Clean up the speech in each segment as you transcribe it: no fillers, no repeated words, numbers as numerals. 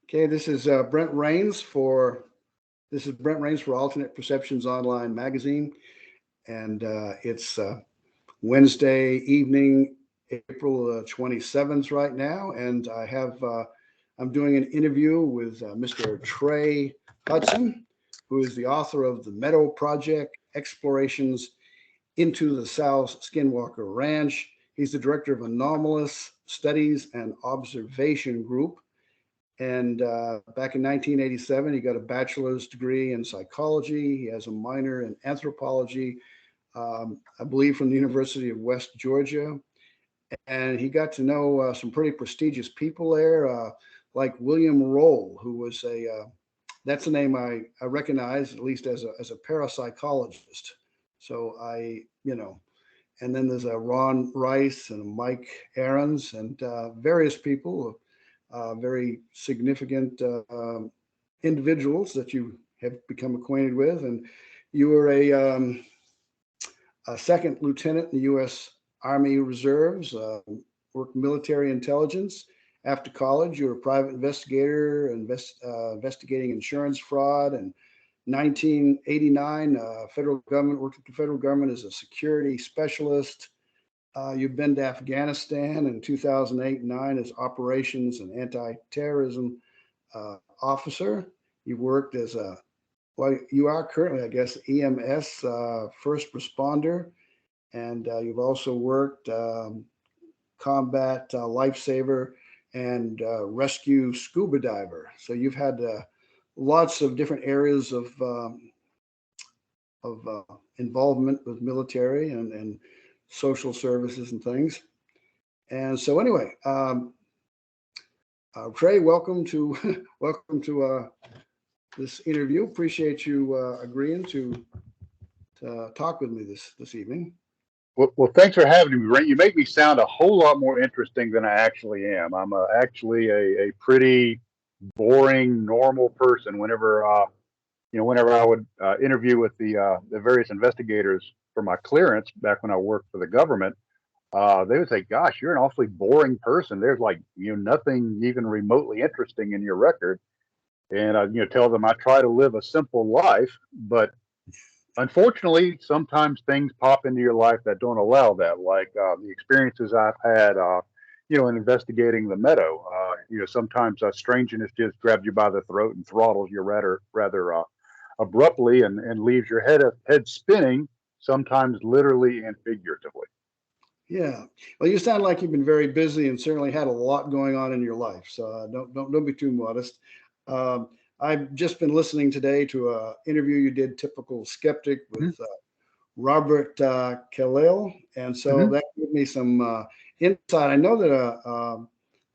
Okay, this is Brent Rains for Alternate Perceptions Online magazine, and it's Wednesday evening, April 27th right now, and I'm doing an interview with Mr. Trey Hudson, who is the author of the Meadow Project: Explorations into the South Skinwalker Ranch. He's the director of Anomalous Studies and Observation Group. And back in 1987, he got a bachelor's degree in psychology. He has a minor in anthropology, I believe from the University of West Georgia. And he got to know some pretty prestigious people there, like William Roll, who was that's a name I recognize, at least as a parapsychologist. So and then there's a Ron Rice and a Mike Aarons and various people, very significant individuals that you have become acquainted with. And you were a second lieutenant in the U.S. Army Reserves, worked military intelligence. After college, you were a private investigator, investigating insurance fraud. And 1989, worked with the federal government as a security specialist. You've been to Afghanistan in 2008 and 9 as operations and anti-terrorism officer. You worked as you are currently, I guess, EMS first responder, and you've also worked combat lifesaver and rescue scuba diver. So you've had lots of different areas of involvement with military and social services and things. And so anyway, Trey, welcome to welcome to this interview. Appreciate you agreeing to talk with me this evening. Well, thanks for having me, Brent. You make me sound a whole lot more interesting than I actually am. I'm actually a pretty boring, normal person. Whenever I would interview with the various investigators for my clearance back when I worked for the government, they would say, "Gosh, you're an awfully boring person. There's nothing even remotely interesting in your record." And I tell them I try to live a simple life, but unfortunately, sometimes things pop into your life that don't allow that, like the experiences I've had, in investigating the meadow. Sometimes strangeness just grabs you by the throat and throttles you rather abruptly and leaves your head spinning, sometimes literally and figuratively. Yeah. Well, you sound like you've been very busy and certainly had a lot going on in your life. So don't be too modest. I've just been listening today to an interview you did, Typical Skeptic, with Robert Kalil, and so that gave me some insight. I know that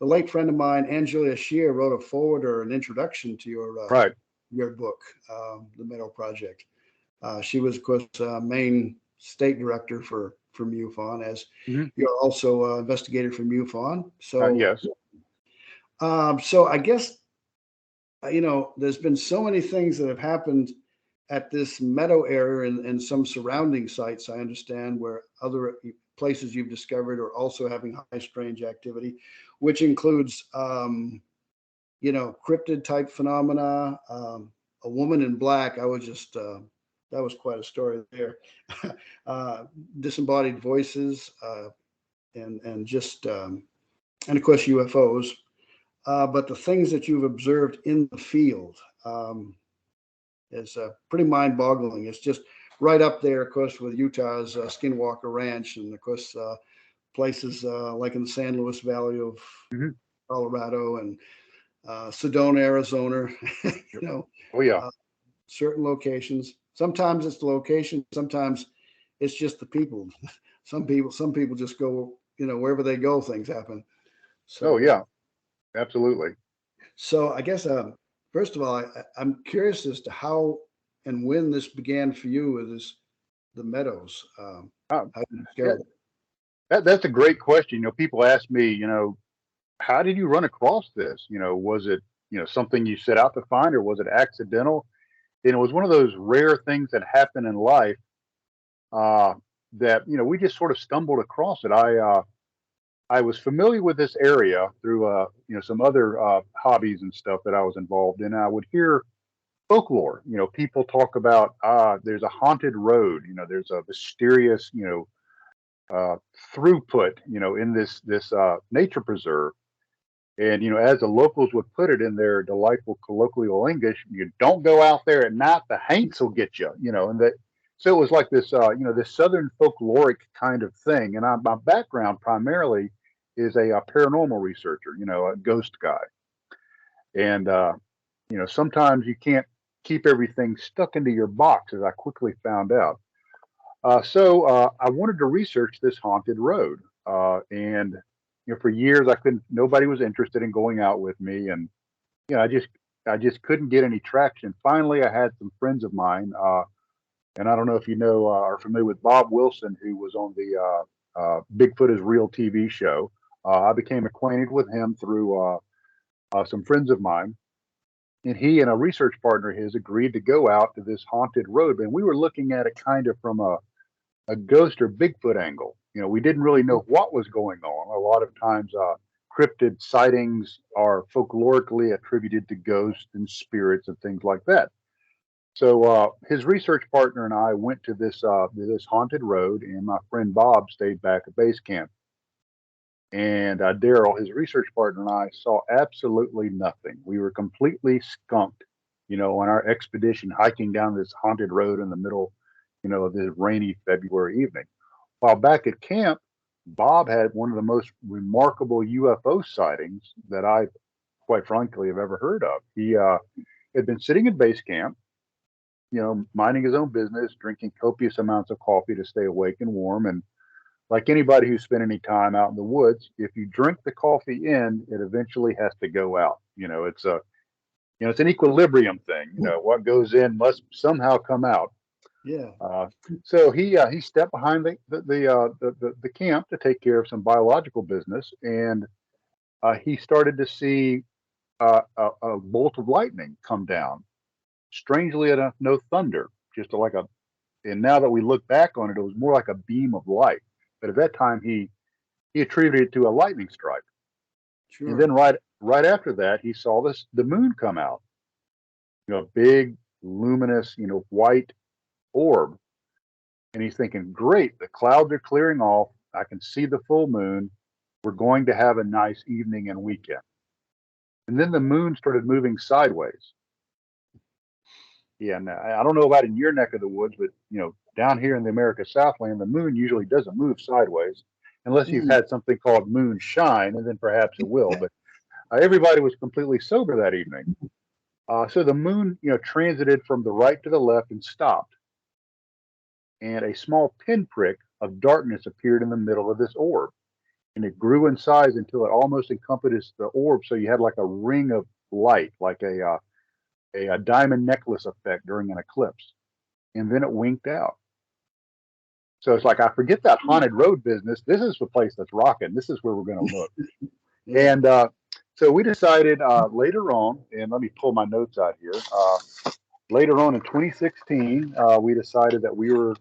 the late friend of mine, Angelia Shear, wrote a foreword or an introduction to your book, The Meadow Project. She was, of course, main state director for MUFON, as you're also investigator for MUFON. So yes. So I guess there's been so many things that have happened at this meadow area and some surrounding sites, I understand, where other places you've discovered are also having high strange activity, which includes, cryptid type phenomena. A woman in black, I was just, that was quite a story there. Disembodied voices, and just, and of course, UFOs. But the things that you've observed in the field is pretty mind-boggling. It's just right up there, of course, with Utah's Skinwalker Ranch, and of course, places like in the San Luis Valley of Colorado and Sedona, Arizona. Oh yeah. Certain locations. Sometimes it's the location. Sometimes it's just the people. Some people just go. Wherever they go, things happen. So, oh yeah. Absolutely. So I guess first of all, I'm curious as to how and when this began for you with the meadows. How did you yeah, discover that's a great question. People ask me, how did you run across this? Was it, something you set out to find, or was it accidental? And it was one of those rare things that happen in life that we just sort of stumbled across it. I was familiar with this area through some other hobbies and stuff that I was involved in. I would hear folklore. People talk about there's a haunted road. There's a mysterious throughput in this nature preserve. And as the locals would put it in their delightful colloquial English, you don't go out there at night; the haints will get you. And that. So it was like this southern folkloric kind of thing. And my background primarily is a paranormal researcher, a ghost guy. And sometimes you can't keep everything stuck into your box, as I quickly found out. So I wanted to research this haunted road, and for years I couldn't. Nobody was interested in going out with me, and I just couldn't get any traction. Finally, I had some friends of mine, and I don't know if you know are familiar with Bob Wilson, who was on the Bigfoot is Real TV show. I became acquainted with him through some friends of mine, and he and a research partner of his agreed to go out to this haunted road. And we were looking at it kind of from a ghost or Bigfoot angle. We didn't really know what was going on. A lot of times, cryptid sightings are folklorically attributed to ghosts and spirits and things like that. So his research partner and I went to this haunted road, and my friend Bob stayed back at base camp. And Daryl, his research partner, and I saw absolutely nothing. We were completely skunked, on our expedition hiking down this haunted road in the middle, of this rainy February evening. While back at camp, Bob had one of the most remarkable UFO sightings that I, quite frankly, have ever heard of. He had been sitting at base camp, minding his own business, drinking copious amounts of coffee to stay awake and warm. And like anybody who's spent any time out in the woods, if you drink the coffee in, it eventually has to go out. It's an equilibrium thing. What goes in must somehow come out. Yeah. So he stepped behind the camp to take care of some biological business, and he started to see a bolt of lightning come down. Strangely enough, no thunder, just like a. And now that we look back on it, it was more like a beam of light. But at that time, he attributed it to a lightning strike. Sure. And then right after that, he saw the moon come out. A big, luminous, white orb. And he's thinking, great, the clouds are clearing off. I can see the full moon. We're going to have a nice evening and weekend. And then the moon started moving sideways. Yeah, and I don't know about in your neck of the woods, but down here in the America Southland, the moon usually doesn't move sideways unless you've had something called moonshine, and then perhaps it will. But everybody was completely sober that evening. So the moon, transited from the right to the left and stopped. And a small pinprick of darkness appeared in the middle of this orb. And it grew in size until it almost encompassed the orb. So you had like a ring of light, like a diamond necklace effect during an eclipse. And then it winked out. So it's like, I forget that haunted road business. This is the place that's rocking. This is where we're going to look. Yeah. And so we decided later on, and let me pull my notes out here. Later on in 2016, we decided that we were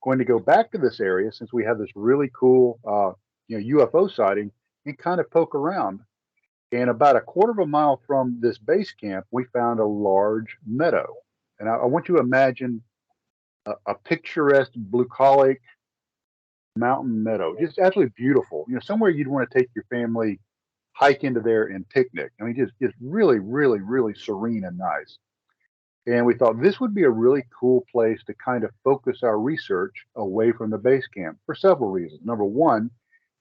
going to go back to this area since we had this really cool UFO sighting and kind of poke around. And about a quarter of a mile from this base camp, we found a large meadow. And I want you to imagine a picturesque bucolic mountain meadow, just absolutely beautiful. Somewhere you'd want to take your family, hike into there and picnic. I mean, just really, really, really serene and nice. And we thought this would be a really cool place to kind of focus our research away from the base camp for several reasons. Number one,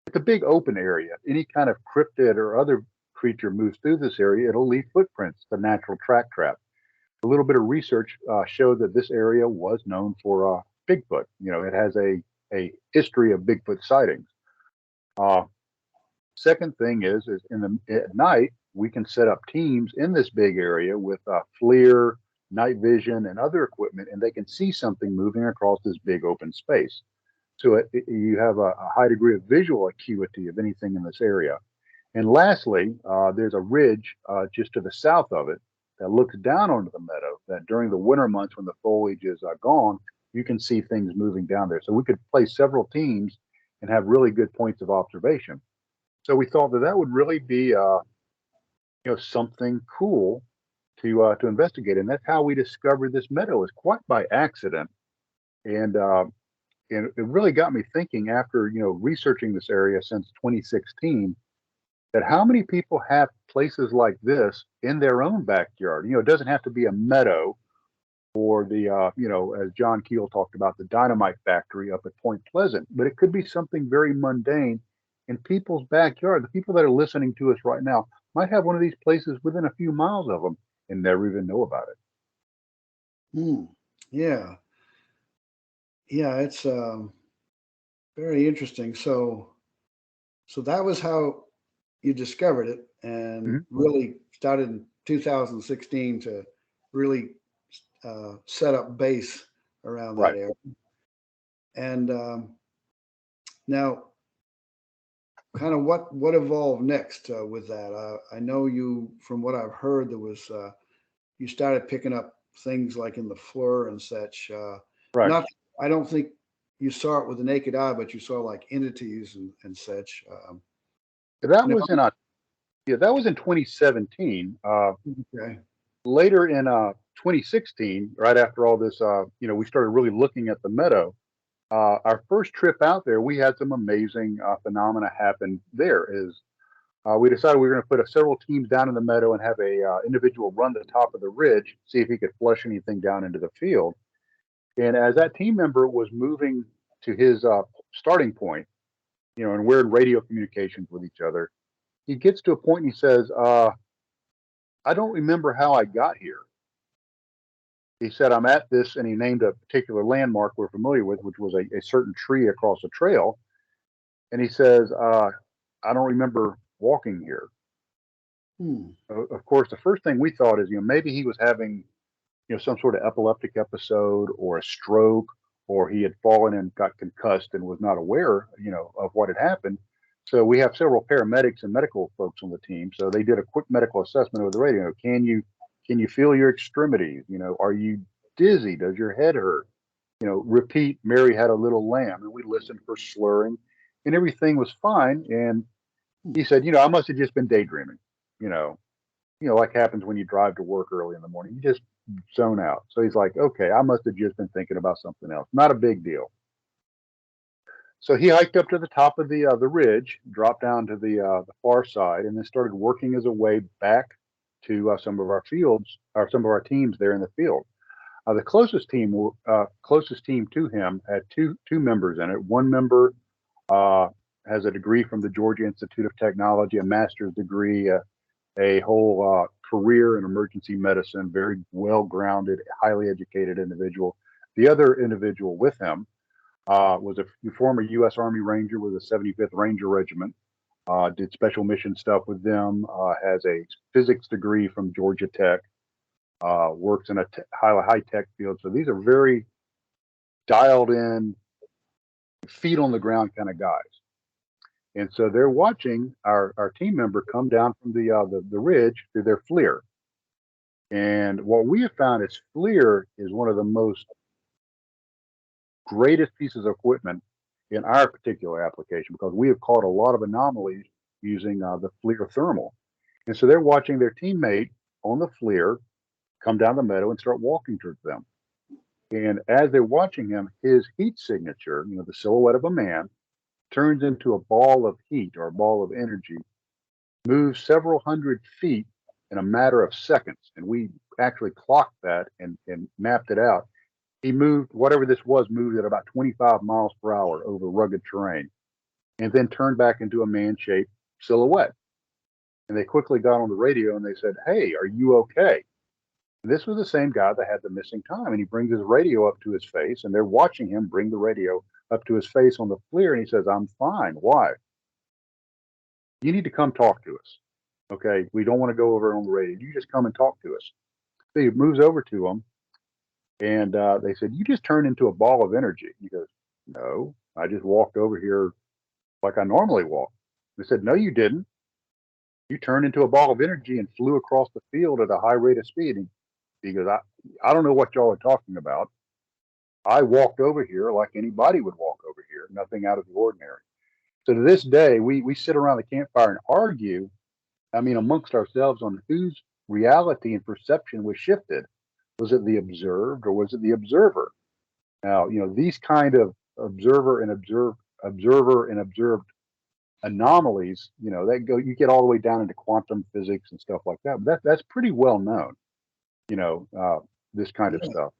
it's a big open area. Any kind of cryptid or other creature moves through this area, it'll leave footprints, the natural track trap. A little bit of research showed that this area was known for Bigfoot. It has a history of Bigfoot sightings. Second thing is at night, we can set up teams in this big area with FLIR, night vision, and other equipment, and they can see something moving across this big open space. So you have a high degree of visual acuity of anything in this area. And lastly, there's a ridge just to the south of it that looks down onto the meadow that during the winter months when the foliage is gone, you can see things moving down there. So we could place several teams and have really good points of observation. So we thought that that would really be something cool to investigate, and that's how we discovered this meadow, is quite by accident. And and it really got me thinking after researching this area since 2016, that how many people have places like this in their own backyard. It doesn't have to be a meadow or the as John Keel talked about, the dynamite factory up at Point Pleasant, but it could be something very mundane in people's backyard. The people that are listening to us right now might have one of these places within a few miles of them and never even know about it. Yeah, yeah, it's very interesting. So that was how you discovered it, and Mhm. really started in 2016 to really set up base around that Right. area. And now, kind of what evolved next with that? I know you, from what I've heard, there was you started picking up things like in the floor and such. Right. Not, I don't think you saw it with the naked eye, but you saw like entities and such. That No, was in that was in 2017. okay. Later in 2016, right after all this, we started really looking at the meadow. Our first trip out there, we had some amazing phenomena happen. There is, we decided we were going to put several teams down in the meadow and have a individual run the top of the ridge, see if he could flush anything down into the field. And as that team member was moving to his starting point, and we're in radio communications with each other, he gets to a point and he says, "I don't remember how I got here." He said, "I'm at this," and he named a particular landmark we're familiar with, which was a certain tree across a trail. And he says, "I don't remember walking here." Hmm. Of course, the first thing we thought is, maybe he was having, some sort of epileptic episode or a stroke, or he had fallen and got concussed and was not aware, of what had happened. So we have several paramedics and medical folks on the team. So they did a quick medical assessment over the radio. Can you feel your extremities? Are you dizzy? Does your head hurt? Repeat, Mary had a little lamb, and we listened for slurring, and everything was fine. And Hmm. he said, I must have just been daydreaming, you know, like happens when you drive to work early in the morning. You just zone out. So he's like, okay, I must have just been thinking about something else. Not a big deal. So he hiked up to the top of the ridge, dropped down to the far side, and then started working his way back to some of our fields, or some of our teams there in the field. The closest team to him had two members in it. One member uh, has a degree from the Georgia Institute of Technology, a master's degree, a whole career in emergency medicine, very well grounded, highly educated individual. The other individual with him was a former U.S. Army Ranger with the 75th Ranger Regiment. Did special mission stuff with them. Has a physics degree from Georgia Tech. Works in a high tech field. So these are very dialed in, feet on the ground kind of guys. And so they're watching our team member come down from the ridge through their FLIR. And what we have found is FLIR is one of the most greatest pieces of equipment in our particular application, because we have caught a lot of anomalies using the FLIR thermal. And so they're watching their teammate on the FLIR come down the meadow and start walking towards them. And as they're watching him, his heat signature, the silhouette of a man, turns into a ball of heat or a ball of energy, moves several hundred feet in a matter of seconds. And we actually clocked that and mapped it out. He moved, whatever this was, moved at about 25 miles per hour over rugged terrain, and then turned back into a man shaped silhouette. And they quickly got on the radio and they said, "Hey, are you okay?" And this was the same guy that had the missing time. And he brings his radio up to his face, and they're watching him bring the radio up to his face on the FLIR. And he says, "I'm fine. Why? You need to come talk to us. Okay. We don't want to go over on the radio. You just come and talk to us." So he moves over to him, and they said, "You just turned into a ball of energy." He goes, "No, I just walked over here like I normally walk." They said, "No, you didn't. You turned into a ball of energy and flew across the field at a high rate of speed." And he goes, I don't know what y'all are talking about. I walked over here like anybody would walk over here, nothing out of the ordinary. So to this day, we sit around the campfire and argue, I mean, amongst ourselves on whose reality and perception was shifted. Was it the observed or was it the observer? Now, these kind of observer and observed anomalies, you get all the way down into quantum physics and stuff like that. But that's pretty well known, you know, uh, this kind of Yeah. stuff.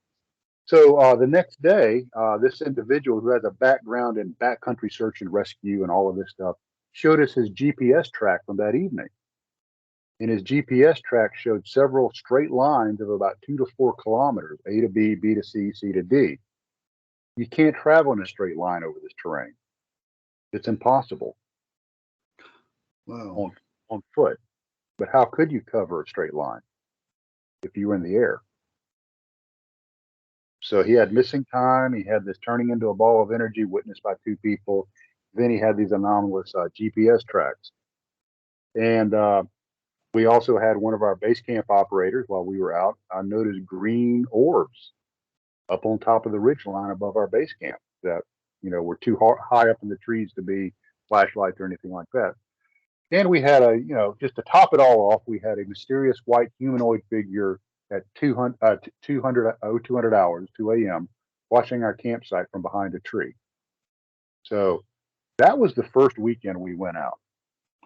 So the next day, this individual who has a background in backcountry search and rescue and all of this stuff showed us his GPS track from that evening. And his GPS track showed several straight lines of about 2 to 4 kilometers, A to B, B to C, C to D. You can't travel in a straight line over this terrain. It's impossible Wow. on foot. But how could you cover a straight line if you were in the air? So he had missing time. He had this turning into a ball of energy witnessed by 2 people. Then he had these anomalous GPS tracks. And we also had one of our base camp operators while we were out notice green orbs up on top of the ridge line above our base camp that, were too high up in the trees to be flashlights or anything like that. And we had just to top it all off, we had a mysterious white humanoid figure at 200 hours, 2 a.m., watching our campsite from behind a tree. So that was the first weekend we went out.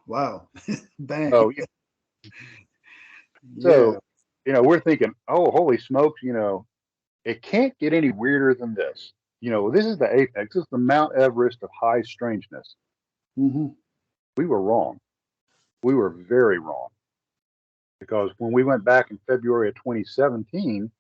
Wow. Bang. Oh, yeah. Yeah. So, we're thinking, oh, holy smokes, it can't get any weirder than this. This is the apex. This is the Mount Everest of high strangeness. Hmm. We were wrong. We were very wrong. Because when we went back in February of 2017,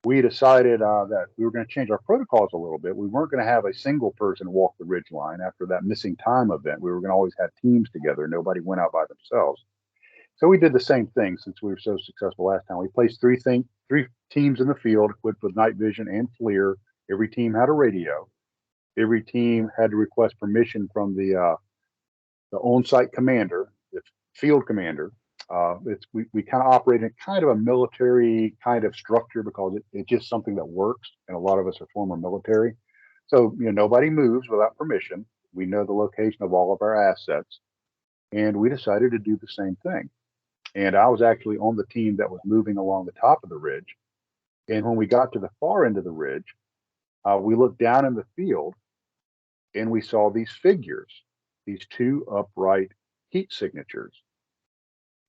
we decided that we were going to change our protocols a little bit. We weren't going to have a single person walk the ridge line after that missing time event. We were going to always have teams together. Nobody went out by themselves. So we did the same thing since we were so successful last time. We placed three teams in the field equipped with night vision and FLIR. Every team had a radio. Every team had to request permission from the on-site commander, the field commander. We kind of operate in kind of a military kind of structure because it's just something that works, and a lot of us are former military. So nobody moves without permission. We know the location of all of our assets, and we decided to do the same thing. And I was actually on the team that was moving along the top of the ridge. And when we got to the far end of the ridge, we looked down in the field and we saw these figures, these 2 upright heat signatures.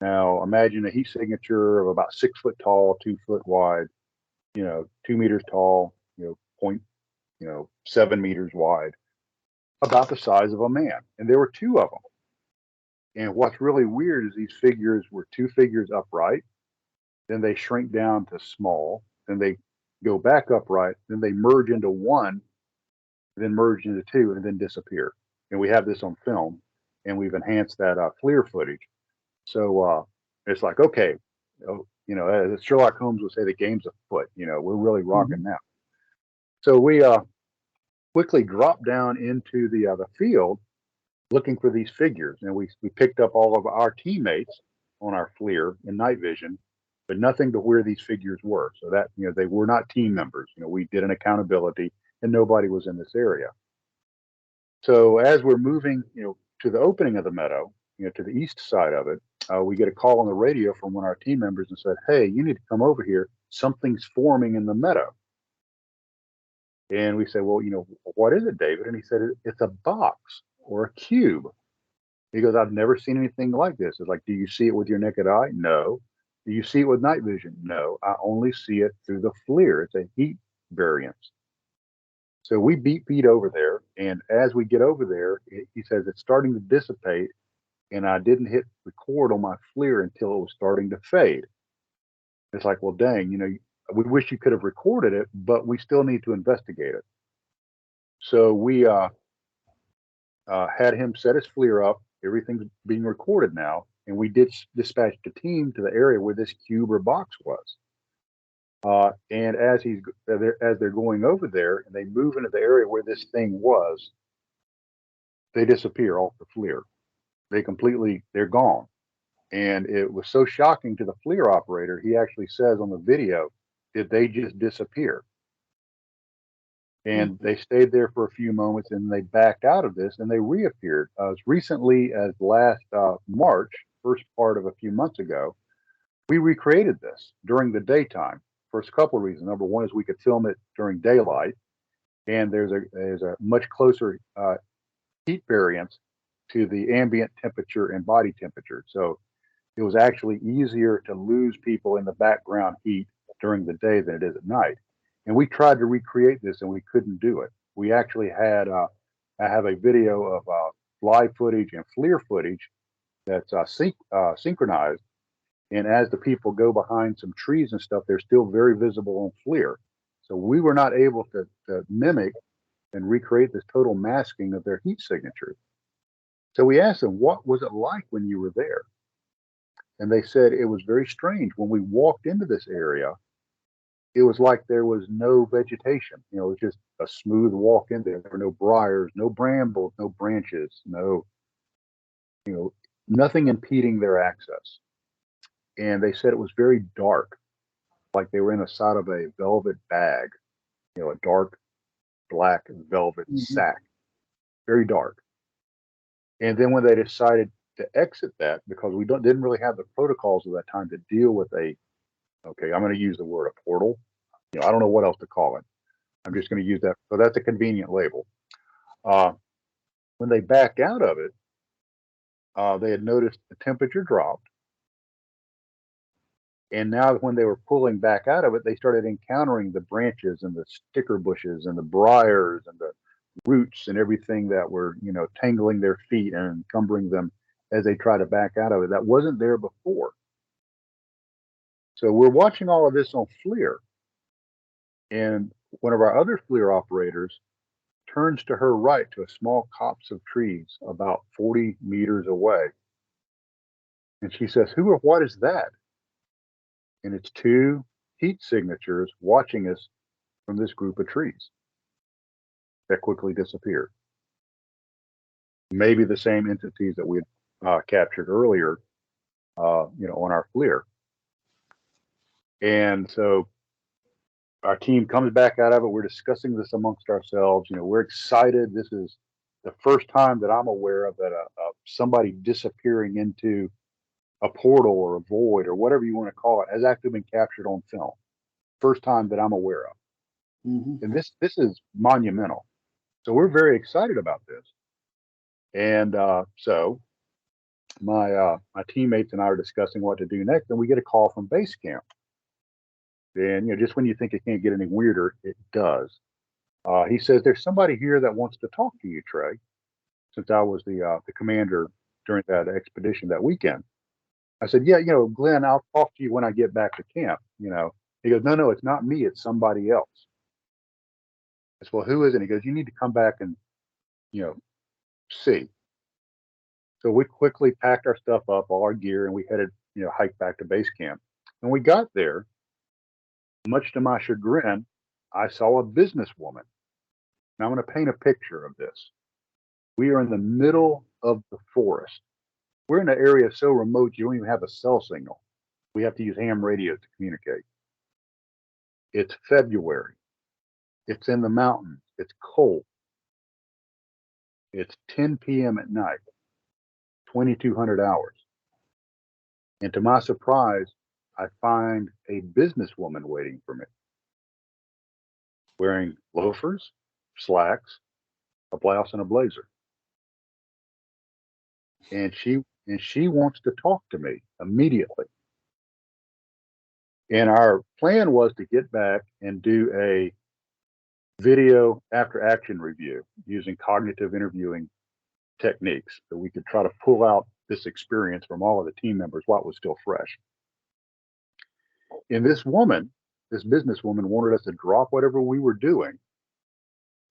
Now, imagine a heat signature of about 6 foot tall, 2 foot wide, 2 meters tall, point, 7 meters wide, about the size of a man. And there were 2 of them. And what's really weird is these figures were 2 figures upright, then they shrink down to small, then they go back upright, then they merge into one, then merge into 2, and then disappear. And we have this on film, and we've enhanced that FLIR footage. So it's like, okay, as Sherlock Holmes would say, the game's afoot. We're really rocking now. So we quickly dropped down into the field looking for these figures, and we picked up all of our teammates on our FLIR in night vision, but nothing to where these figures were. So that they were not team members. We did an accountability, and nobody was in this area. So as we're moving, to the opening of the meadow, to the east side of it, we get a call on the radio from one of our team members and said, "Hey, you need to come over here. Something's forming in the meadow." And we said, "Well, what is it, David?" And he said, "It's a box or a cube." He goes, "I've never seen anything like this." It's like, "Do you see it with your naked eye?" No. "Do you see it with night vision?" No. "I only see it through the FLIR. It's a heat variance." So we beat Pete over there, and as we get over there, he says it's starting to dissipate, and I didn't hit record on my FLIR until it was starting to fade. It's like, well, dang, we wish you could have recorded it, but we still need to investigate it. So we had him set his FLIR up. Everything's being recorded now, and we did dispatch the team to the area where this cube or box was. And as they're going over there and they move into the area where this thing was, they disappear off the FLIR. They're gone. And it was so shocking to the FLIR operator, he actually says on the video, "Did they just disappear?" And they stayed there for a few moments and they backed out of this and they reappeared as recently as last March, first part of a few months ago. We recreated this during the daytime for a couple of reasons. Number one is we could film it during daylight, and there's a much closer heat variance to the ambient temperature and body temperature. So it was actually easier to lose people in the background heat during the day than it is at night. And we tried to recreate this and we couldn't do it. We actually had, I have a video of live footage and FLIR footage that's synchronized. And as the people go behind some trees and stuff, they're still very visible on FLIR. So we were not able to mimic and recreate this total masking of their heat signatures. So we asked them, what was it like when you were there? And they said it was very strange. When we walked into this area, it was like there was no vegetation. You know, it was just a smooth walk in there. There were no briars, no brambles, no branches, no, you know, nothing impeding their access. And they said it was very dark, like they were inside of a velvet bag, you know, a dark black velvet sack, very dark. And then when they decided to exit that, because we didn't really have the protocols at that time to deal with okay, I'm going to use the word a portal. You know, I don't know what else to call it. I'm just going to use that. So that's a convenient label. When they backed out of it, they had noticed the temperature dropped. And now when they were pulling back out of it, they started encountering the branches and the sticker bushes and the briars and the roots and everything that were, you know, tangling their feet and encumbering them as they try to back out of it. That wasn't there before. So we're watching all of this on FLIR. And one of our other FLIR operators turns to her right to a small copse of trees about 40 meters away. And she says, who or what is that? And it's two heat signatures watching us from this group of trees that quickly disappeared. Maybe the same entities that we had captured earlier, you know, on our FLIR. And so our team comes back out of it. We're discussing this amongst ourselves. You know, we're excited. This is the first time that I'm aware of that somebody disappearing into a portal or a void or whatever you want to call it has actually been captured on film. First time that I'm aware of. And this is monumental. So we're very excited about this. And so my teammates and I are discussing what to do next, and we get a call from base camp. And, you know, just when you think it can't get any weirder, it does. He says, there's somebody here that wants to talk to you, Trey, since I was the commander during that expedition that weekend. I said, yeah, you know, Glenn, I'll talk to you when I get back to camp, you know. He goes, no, it's not me, it's somebody else. I said, well, who is it? He goes, you need to come back and, you know, see. So we quickly packed our stuff up, all our gear, and we headed, you know, hiked back to base camp. When we got there, much to my chagrin, I saw a businesswoman. Now I'm going to paint a picture of this. We are in the middle of the forest. We're in an area so remote you don't even have a cell signal. We have to use ham radio to communicate. It's February. It's in the mountains. It's cold. It's 10 p.m. at night, 2,200 hours. And to my surprise, I find a businesswoman waiting for me, wearing loafers, slacks, a blouse, and a blazer. And she wants to talk to me immediately. And our plan was to get back and do a video after action review using cognitive interviewing techniques so we could try to pull out this experience from all of the team members while it was still fresh. And this businesswoman wanted us to drop whatever we were doing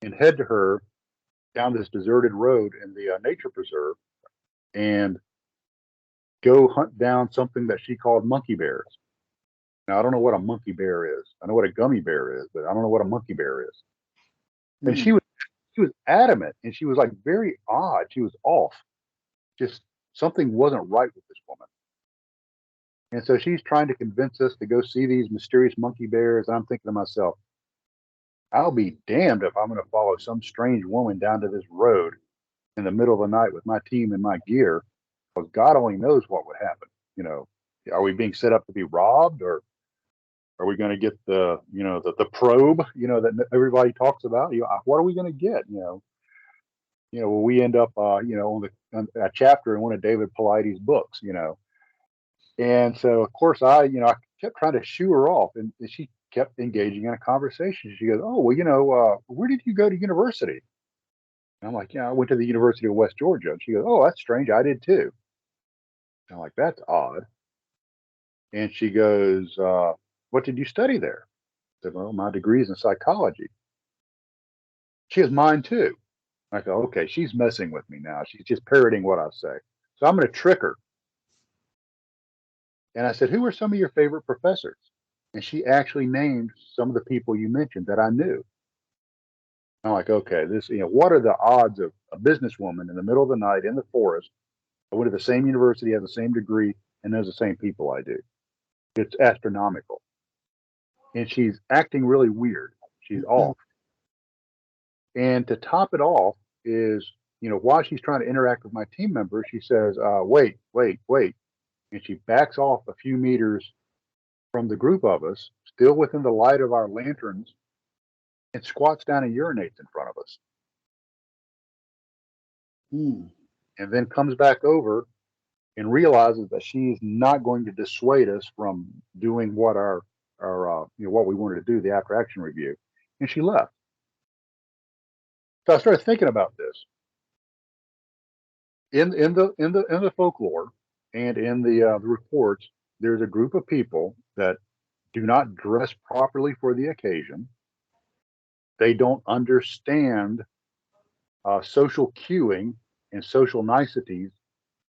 and head to her down this deserted road in the nature preserve and go hunt down something that she called monkey bears. Now, I don't know what a monkey bear is. I know what a gummy bear is, but I don't know what a monkey bear is. And she was adamant, and she was like very odd. She was off. Just something wasn't right with this woman. And so she's trying to convince us to go see these mysterious monkey bears. I'm thinking to myself, I'll be damned if I'm going to follow some strange woman down to this road in the middle of the night with my team and my gear, because God only knows what would happen. You know, are we being set up to be robbed, or are we going to get the probe, that everybody talks about? What are we going to get? Will we end up, on a chapter in one of David Paulides' books, And so, of course, I kept trying to shoo her off, and she kept engaging in a conversation. She goes, "Oh, well, where did you go to university?" And I'm like, "Yeah, I went to the University of West Georgia." And she goes, "Oh, that's strange. I did too." I'm like, "That's odd." And she goes, "What did you study there?" I said, "Well, my degree is in psychology." She has mine too. I go, "Okay, she's messing with me now. She's just parroting what I say." So I'm going to trick her. And I said, "Who are some of your favorite professors?" And she actually named some of the people you mentioned that I knew. I'm like, okay, what are the odds of a businesswoman in the middle of the night in the forest? I went to the same university, has the same degree, and knows the same people I do. It's astronomical. And she's acting really weird. She's off. And to top it off is, while she's trying to interact with my team members, she says, wait, wait, wait. And she backs off a few meters from the group of us, still within the light of our lanterns, and squats down and urinates in front of us. And then comes back over and realizes that she is not going to dissuade us from doing what what we wanted to do, the after action review, and she left. So I started thinking about this in the folklore and in the reports. There's a group of people that do not dress properly for the occasion. They don't understand social cueing and social niceties,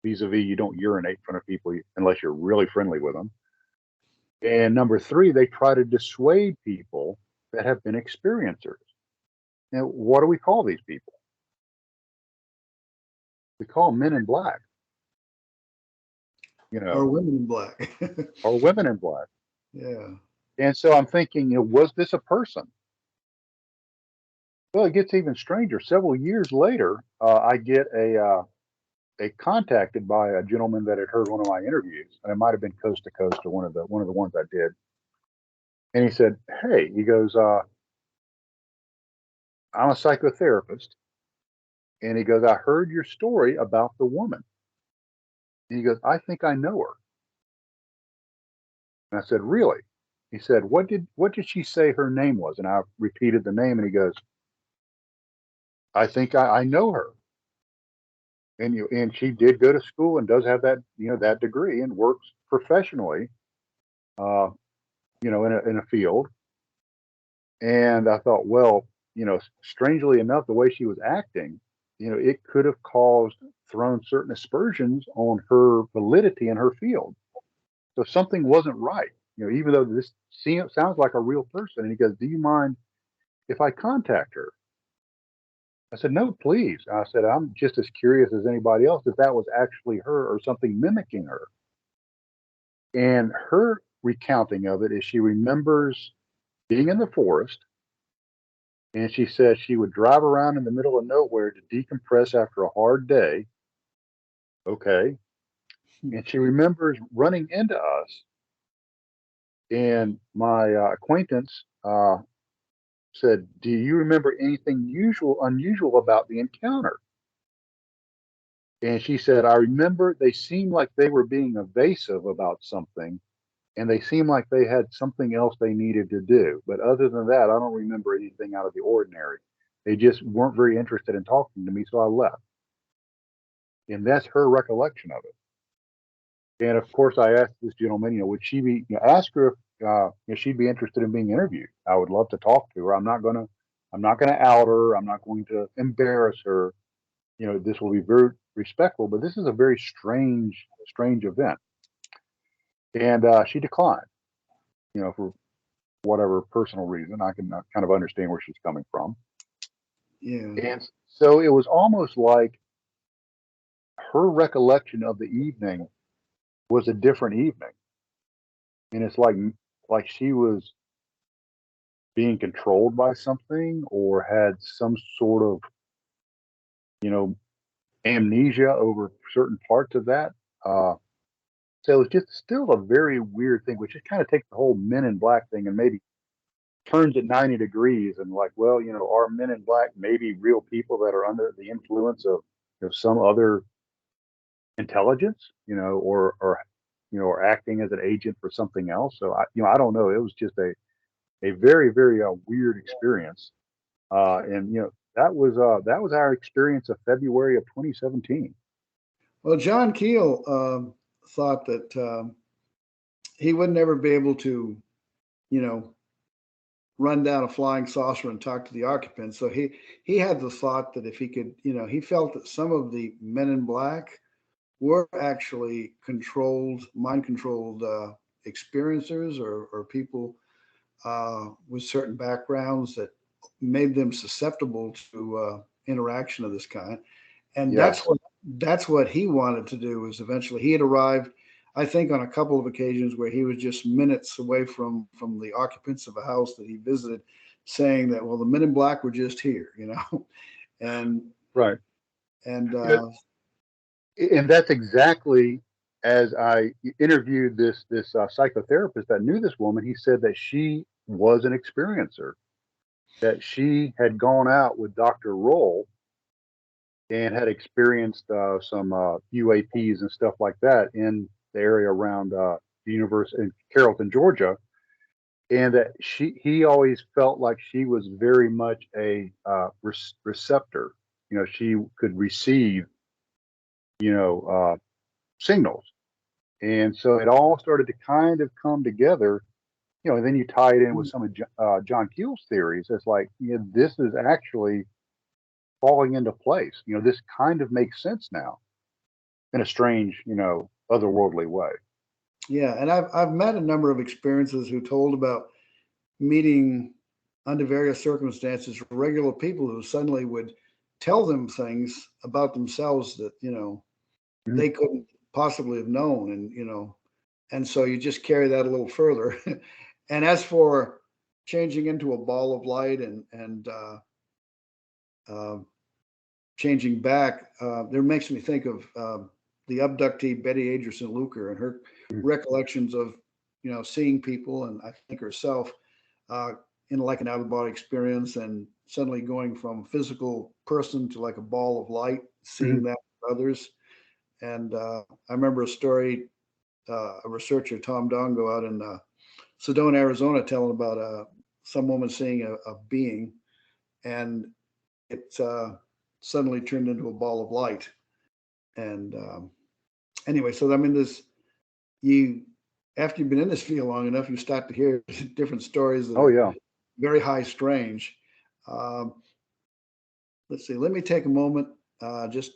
vis-a-vis you don't urinate in front of people unless you're really friendly with them. And number three, they try to dissuade people that have been experiencers. Now, what do we call these people? We call them men in black, Or women in black. or women in black. Yeah. And so I'm thinking, was this a person? Well, it gets even stranger. Several years later, I get a contacted by a gentleman that had heard one of my interviews, and it might have been Coast to Coast or one of the ones I did. And he said, "Hey," he goes, "I'm a psychotherapist." And he goes, "I heard your story about the woman." And he goes, "I think I know her." And I said, "Really?" He said, "What did she say her name was?" And I repeated the name, and he goes, "I think I know her." And she did go to school and does have that degree and works professionally, uh, in a field. And I thought, well, strangely enough, the way she was acting, it could have thrown certain aspersions on her validity in her field. So something wasn't right, even though this sounds like a real person. And he goes, "Do you mind if I contact her?" I said, "No, please." I said, "I'm just as curious as anybody else if that was actually her or something mimicking her." And her recounting of it is she remembers being in the forest, and she says she would drive around in the middle of nowhere to decompress after a hard day. Okay. And she remembers running into us, and my acquaintance said, "Do you remember anything unusual about the encounter?" And she said, "I remember they seemed like they were being evasive about something, and they seemed like they had something else they needed to do. But other than that, I don't remember anything out of the ordinary. They just weren't very interested in talking to me, so I left." And that's her recollection of it. And of course, I asked this gentleman, would she be, ask her if she'd be interested in being interviewed. I would love to talk to her. I'm not gonna out her. I'm not going to embarrass her. This will be very respectful, but this is a very strange event. And she declined, for whatever personal reason. I can kind of understand where she's coming from. Yeah. And so it was almost like her recollection of the evening was a different evening. And it's like she was being controlled by something or had some sort of, you know, amnesia over certain parts of that. Uh, so it's just still a very weird thing, which just kind of takes the whole Men in Black thing and maybe turns it 90 degrees and like, well, are Men in Black maybe real people that are under the influence of some other intelligence, or acting as an agent for something else. So I don't know. It was just a very, very weird experience. And that was our experience of February of 2017. Well, John Keel thought that he would never be able to, you know, run down a flying saucer and talk to the occupants. So he had the thought that if he could, he felt that some of the Men in Black were actually mind controlled experiencers or people with certain backgrounds that made them susceptible to interaction of this kind. And Yes. that's what he wanted to do. Is eventually he had arrived, I think, on a couple of occasions where he was just minutes away from the occupants of a house that he visited, saying that, well, the Men in Black were just here, and Right. and Yeah, and that's exactly as I interviewed this psychotherapist that knew this woman. He said that she was an experiencer, that she had gone out with Dr. Roll and had experienced some UAPs and stuff like that in the area around the university in Carrollton, Georgia, and that he always felt like she was very much a receptor. She could receive signals, and so it all started to kind of come together. And then you tie it in with some of John Keel's theories. It's like, this is actually falling into place. This kind of makes sense now in a strange, otherworldly way. yeah, and I've met a number of experiences who told about meeting under various circumstances regular people who suddenly would tell them things about themselves that Mhm. they couldn't possibly have known, and so you just carry that a little further. And as for changing into a ball of light and uh, changing back, there makes me think of the abductee Betty Agerson Luker and her Mhm. recollections of seeing people, and I think herself uh, in like an out of body experience, and suddenly going from physical person to like a ball of light, seeing Mhm. that with others. And I remember a story, a researcher, Tom Dongo, out in Sedona, Arizona, telling about some woman seeing a being, and it suddenly turned into a ball of light. And anyway, so I mean, this you after you've been in this field long enough, you start to hear different stories that Oh are yeah. very high strange. Um, let's see. Let me take a moment just